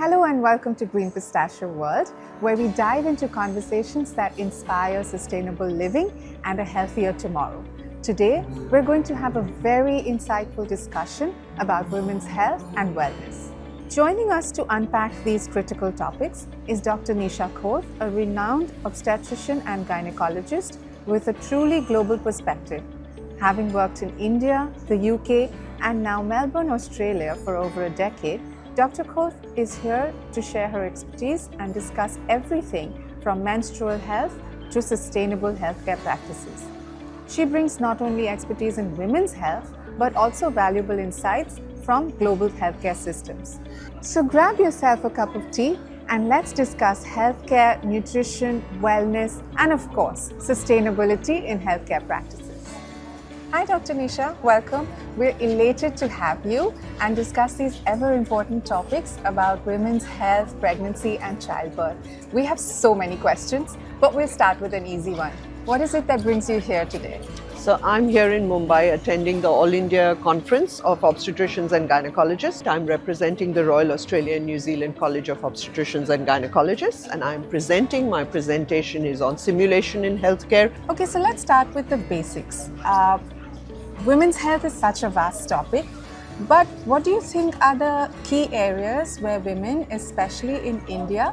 Hello and welcome to Green Pistachio World, where we dive into conversations that inspire sustainable living and a healthier tomorrow. Today, we're going to have a very insightful discussion about women's health and wellness. Joining us to unpack these critical topics is Dr. Nisha Khot, a renowned obstetrician and gynaecologist with a truly global perspective. Having worked in India, the UK, and now Melbourne, Australia for over a decade, Dr. Khot is here to share her expertise and discuss everything from menstrual health to sustainable healthcare practices. She brings not only expertise in women's health, but also valuable insights from global healthcare systems. So grab yourself a cup of tea and let's discuss healthcare, nutrition, wellness, and of course, sustainability in healthcare practices. Hi Dr. Nisha, welcome. We're elated to have you and discuss these ever important topics about women's health, pregnancy and childbirth. We have so many questions, but we'll start with an easy one. What is it that brings you here today? So I'm here in Mumbai attending the All India Conference of Obstetricians and Gynaecologists. I'm representing the Royal Australian New Zealand College of Obstetricians and Gynaecologists, and I'm presenting. My presentation is on simulation in healthcare. Okay, so let's start with the basics. Women's health is such a vast topic, but what do you think are the key areas where women, especially in India,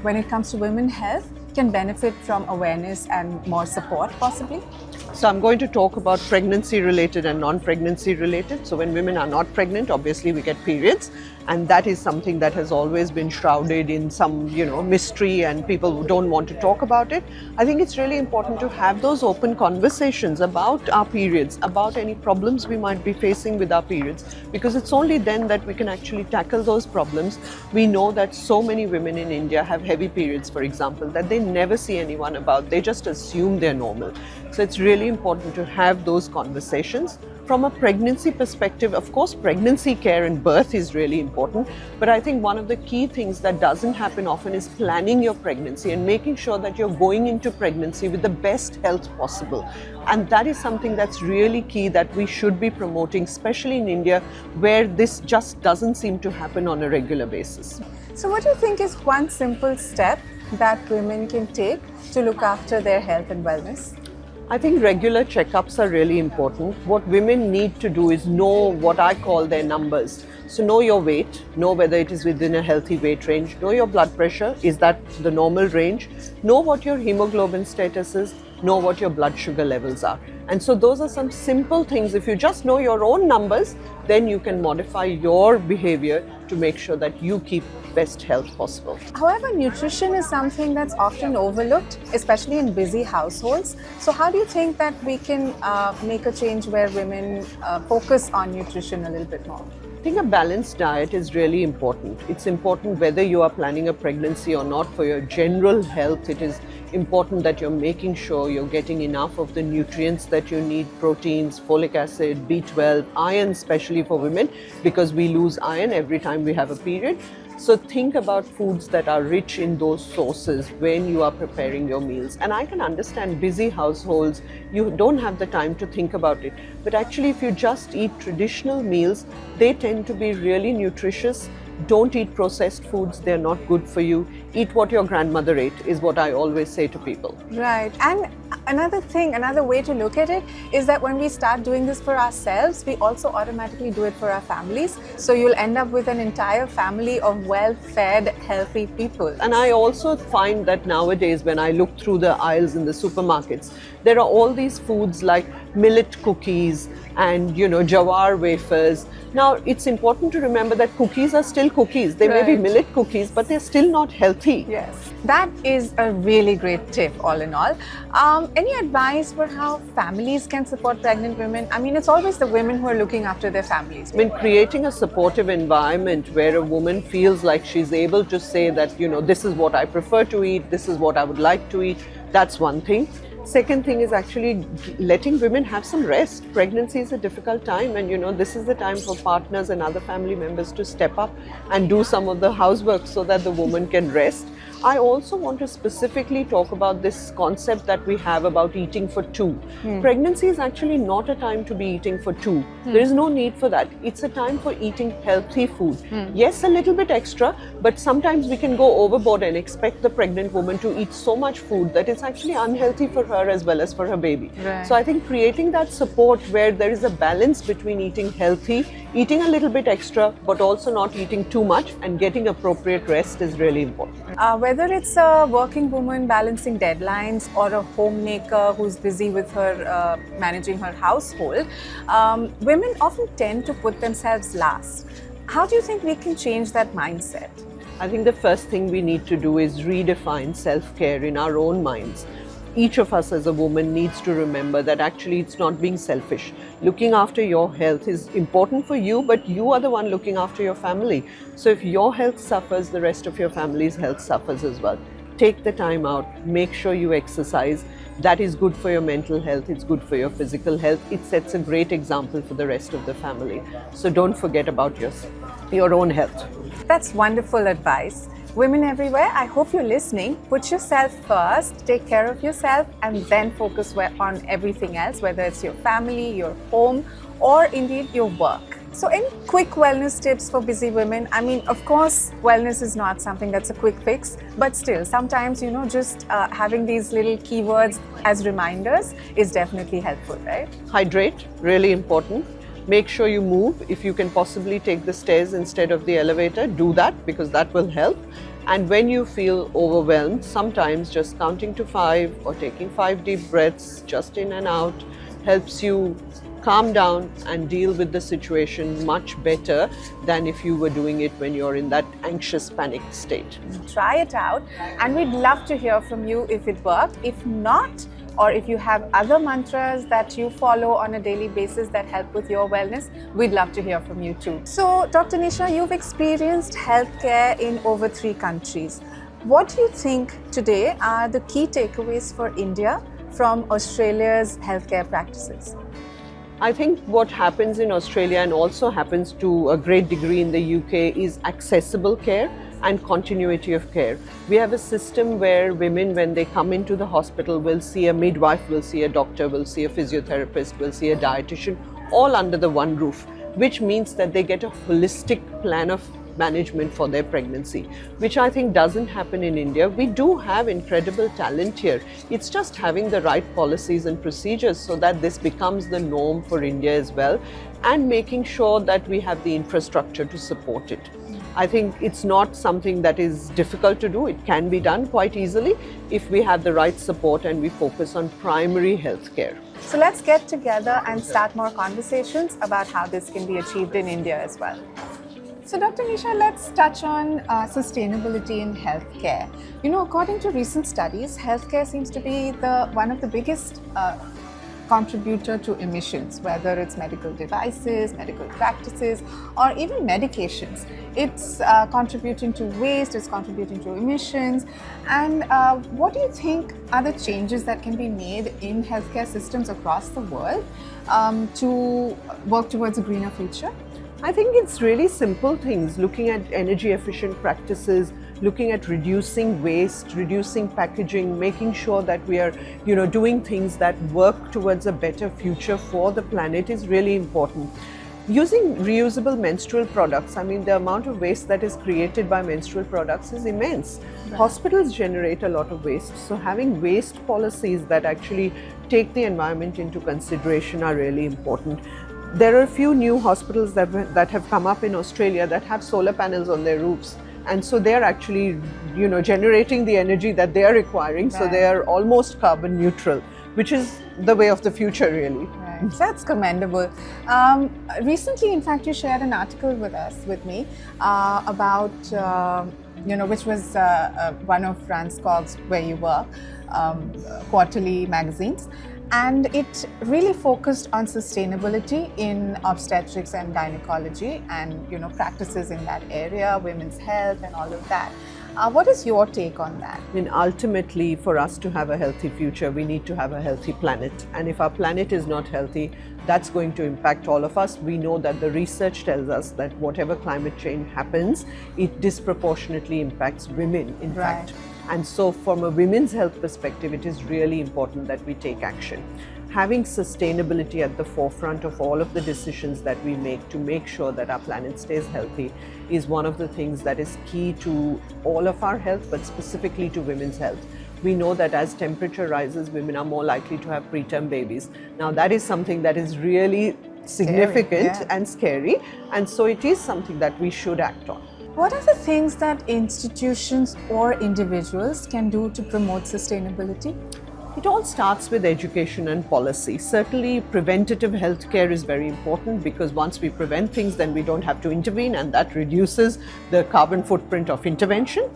when it comes to women's health, can benefit from awareness and more support possibly? So I'm going to talk about pregnancy related and non-pregnancy related. So when women are not pregnant, obviously we get periods, and that is something that has always been shrouded in some, mystery, and people don't want to talk about it. I think it's really important to have those open conversations about our periods, about any problems we might be facing with our periods, because it's only then that we can actually tackle those problems. We know that so many women in India have heavy periods, for example, that they never see anyone about. They just assume they're normal. So it's really important to have those conversations. From a pregnancy perspective, of course, pregnancy care and birth is really important. But I think one of the key things that doesn't happen often is planning your pregnancy and making sure that you're going into pregnancy with the best health possible. And that is something that's really key that we should be promoting, especially in India, where this just doesn't seem to happen on a regular basis. So what do you think is one simple step that women can take to look after their health and wellness? I think regular checkups are really important. What women need to do is know what I call their numbers. So know your weight, know whether it is within a healthy weight range, know your blood pressure, is that the normal range, know what your hemoglobin status is, know what your blood sugar levels are. And so those are some simple things. If you just know your own numbers, then you can modify your behavior to make sure that you keep best health possible. However, nutrition is something that's often overlooked, especially in busy households. So how do you think that we can make a change where women focus on nutrition a little bit more? I think a balanced diet is really important. It's important whether you are planning a pregnancy or not. For your general health, it is important that you're making sure you're getting enough of the nutrients that you need: proteins, folic acid, B12, iron, especially for women, because we lose iron every time we have a period. So think about foods that are rich in those sources when you are preparing your meals. And I can understand busy households, you don't have the time to think about it. But actually, if you just eat traditional meals, they tend to be really nutritious. Don't eat processed foods, they're not good for you. Eat what your grandmother ate, is what I always say to people. Right. And another way to look at it is that when we start doing this for ourselves, we also automatically do it for our families. So you'll end up with an entire family of well-fed, healthy people. And I also find that nowadays, when I look through the aisles in the supermarkets, there are all these foods like millet cookies and, jawar wafers. Now, it's important to remember that cookies are still cookies. They may be millet cookies, but they're still not healthy. Yes, that is a really great tip, all in all. Any advice for how families can support pregnant women? I mean, it's always the women who are looking after their families. I mean, creating a supportive environment where a woman feels like she's able to say that, this is what I prefer to eat, this is what I would like to eat, that's one thing. Second thing is actually letting women have some rest. Pregnancy is a difficult time, and this is the time for partners and other family members to step up and do some of the housework so that the woman can rest. I also want to specifically talk about this concept that we have about eating for two. Pregnancy is actually not a time to be eating for two. There is no need for that. It's a time for eating healthy food. Yes, a little bit extra, but sometimes we can go overboard and expect the pregnant woman to eat so much food that it's actually unhealthy for her as well as for her baby. Right. So I think creating that support where there is a balance between eating healthy, eating a little bit extra, but also not eating too much and getting appropriate rest is really important. Whether it's a working woman balancing deadlines or a homemaker who's busy with her managing her household, women often tend to put themselves last. How do you think we can change that mindset? I think the first thing we need to do is redefine self-care in our own minds. Each of us as a woman needs to remember that actually it's not being selfish. Looking after your health is important for you, but you are the one looking after your family. So if your health suffers, the rest of your family's health suffers as well. Take the time out, make sure you exercise. That is good for your mental health, it's good for your physical health. It sets a great example for the rest of the family. So don't forget about your own health. That's wonderful advice. Women everywhere, I hope you're listening. Put yourself first, take care of yourself, and then focus on everything else, whether it's your family, your home, or indeed your work. So any quick wellness tips for busy women? I mean, of course, wellness is not something that's a quick fix, but still, sometimes, just having these little keywords as reminders is definitely helpful, right? Hydrate, really important. Make sure you move. If you can possibly take the stairs instead of the elevator, do that because that will help. And when you feel overwhelmed, sometimes just counting to 5 or taking 5 deep breaths just in and out helps you calm down and deal with the situation much better than if you were doing it when you're in that anxious, panicked state. Try it out, and we'd love to hear from you if it worked. If not, or if you have other mantras that you follow on a daily basis that help with your wellness, we'd love to hear from you too. So, Dr. Nisha, you've experienced healthcare in over 3 countries. What do you think today are the key takeaways for India from Australia's healthcare practices? I think what happens in Australia and also happens to a great degree in the UK is accessible care and continuity of care. We have a system where women, when they come into the hospital, will see a midwife, will see a doctor, will see a physiotherapist, will see a dietitian, all under the one roof, which means that they get a holistic plan of management for their pregnancy, which I think doesn't happen in India. We do have incredible talent here. It's just having the right policies and procedures so that this becomes the norm for India as well, and making sure that we have the infrastructure to support it. I think it's not something that is difficult to do. It can be done quite easily if we have the right support and we focus on primary health care. So let's get together and start more conversations about how this can be achieved in India as well. So Dr. Nisha, let's touch on sustainability in healthcare. According to recent studies, healthcare seems to be one of the biggest contributor to emissions, whether it's medical devices, medical practices, or even medications. It's contributing to waste, it's contributing to emissions. And what do you think are the changes that can be made in healthcare systems across the world to work towards a greener future? I think it's really simple things, looking at energy efficient practices, looking at reducing waste, reducing packaging, making sure that we are, doing things that work towards a better future for the planet is really important. Using reusable menstrual products, the amount of waste that is created by menstrual products is immense. Right. Hospitals generate a lot of waste, so having waste policies that actually take the environment into consideration are really important. There are a few new hospitals that have come up in Australia that have solar panels on their roofs. And so they're actually, generating the energy that they are requiring. Right. So they are almost carbon neutral, which is the way of the future, really. Right. That's commendable. Recently, in fact, you shared an article with me about, which was one of Ranskog's, where you work, quarterly magazines. And it really focused on sustainability in obstetrics and gynecology and, practices in that area, women's health and all of that. What is your take on that? Ultimately, for us to have a healthy future, we need to have a healthy planet. And if our planet is not healthy, that's going to impact all of us. We know that the research tells us that whatever climate change happens, it disproportionately impacts women, in fact. And so from a women's health perspective, it is really important that we take action. Having sustainability at the forefront of all of the decisions that we make to make sure that our planet stays healthy is one of the things that is key to all of our health, but specifically to women's health. We know that as temperature rises, women are more likely to have preterm babies. Now that is something that is really significant and scary, and so it is something that we should act on. What are the things that institutions or individuals can do to promote sustainability? It all starts with education and policy. Certainly, preventative healthcare is very important because once we prevent things, then we don't have to intervene, and that reduces the carbon footprint of intervention.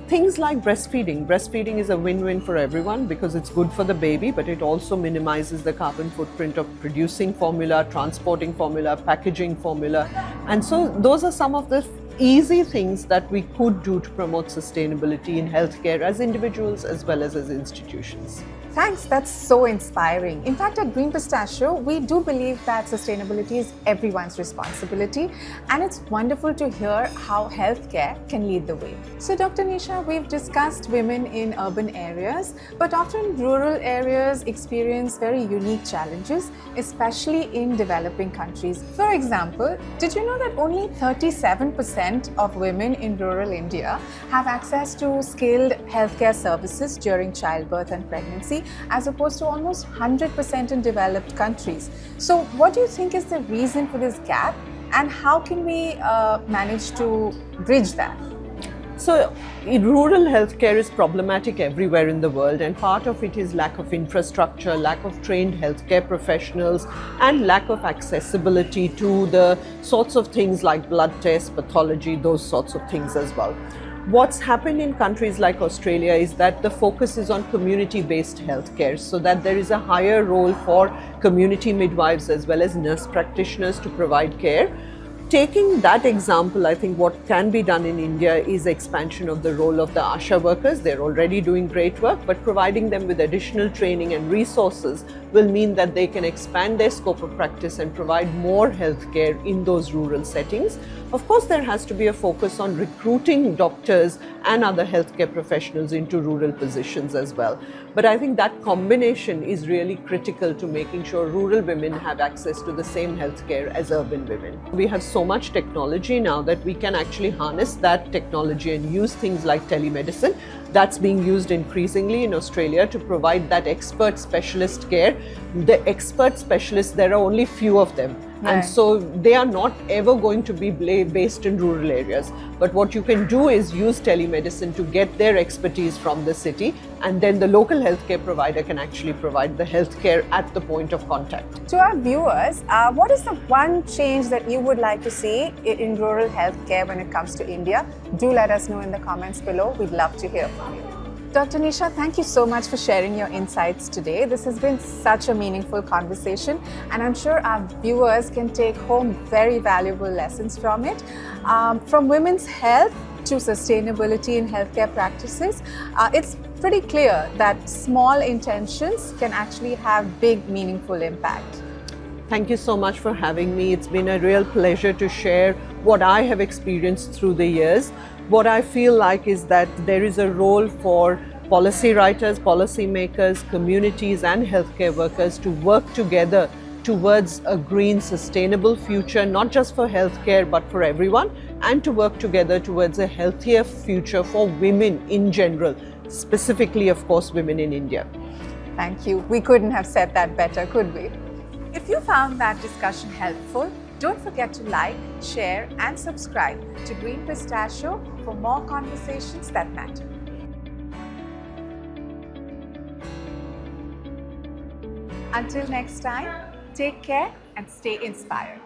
Things like breastfeeding. Breastfeeding is a win-win for everyone because it's good for the baby, but it also minimizes the carbon footprint of producing formula, transporting formula, packaging formula. And so those are some of the easy things that we could do to promote sustainability in healthcare as individuals as well as institutions. Thanks, that's so inspiring. In fact, at Green Pistachio, we do believe that sustainability is everyone's responsibility, and it's wonderful to hear how healthcare can lead the way. So, Dr. Nisha, we've discussed women in urban areas, but often rural areas experience very unique challenges, especially in developing countries. For example, did you know that only 37% of women in rural India have access to skilled healthcare services during childbirth and pregnancy, as opposed to almost 100% in developed countries? So what do you think is the reason for this gap, and how can we manage to bridge that? So rural healthcare is problematic everywhere in the world, and part of it is lack of infrastructure, lack of trained healthcare professionals, and lack of accessibility to the sorts of things like blood tests, pathology, those sorts of things as well. What's happened in countries like Australia is that the focus is on community-based healthcare, so that there is a higher role for community midwives as well as nurse practitioners to provide care. Taking that example, I think what can be done in India is expansion of the role of the ASHA workers. They're already doing great work, but providing them with additional training and resources will mean that they can expand their scope of practice and provide more healthcare in those rural settings. Of course, there has to be a focus on recruiting doctors and other healthcare professionals into rural positions as well. But I think that combination is really critical to making sure rural women have access to the same healthcare as urban women. We have so much technology now that we can actually harness that technology and use things like telemedicine. That's being used increasingly in Australia to provide that expert specialist care. The expert specialists, there are only few of them. Right. And so they are not ever going to be based in rural areas. But what you can do is use telemedicine to get their expertise from the city, and then the local healthcare provider can actually provide the healthcare at the point of contact. To our viewers, what is the one change that you would like to see in rural healthcare when it comes to India? Do let us know in the comments below. We'd love to hear from you. Dr. Nisha, thank you so much for sharing your insights today. This has been such a meaningful conversation, and I'm sure our viewers can take home very valuable lessons from it. From women's health to sustainability in healthcare practices, it's pretty clear that small intentions can actually have big, meaningful impact. Thank you so much for having me. It's been a real pleasure to share what I have experienced through the years. What I feel like is that there is a role for policy writers, policy makers, communities and healthcare workers to work together towards a green, sustainable future, not just for healthcare but for everyone, and to work together towards a healthier future for women in general, specifically, of course, women in India. Thank you. We couldn't have said that better, could we? If you found that discussion helpful, don't forget to like, share and subscribe to Green Pistachio for more conversations that matter. Until next time, take care and stay inspired.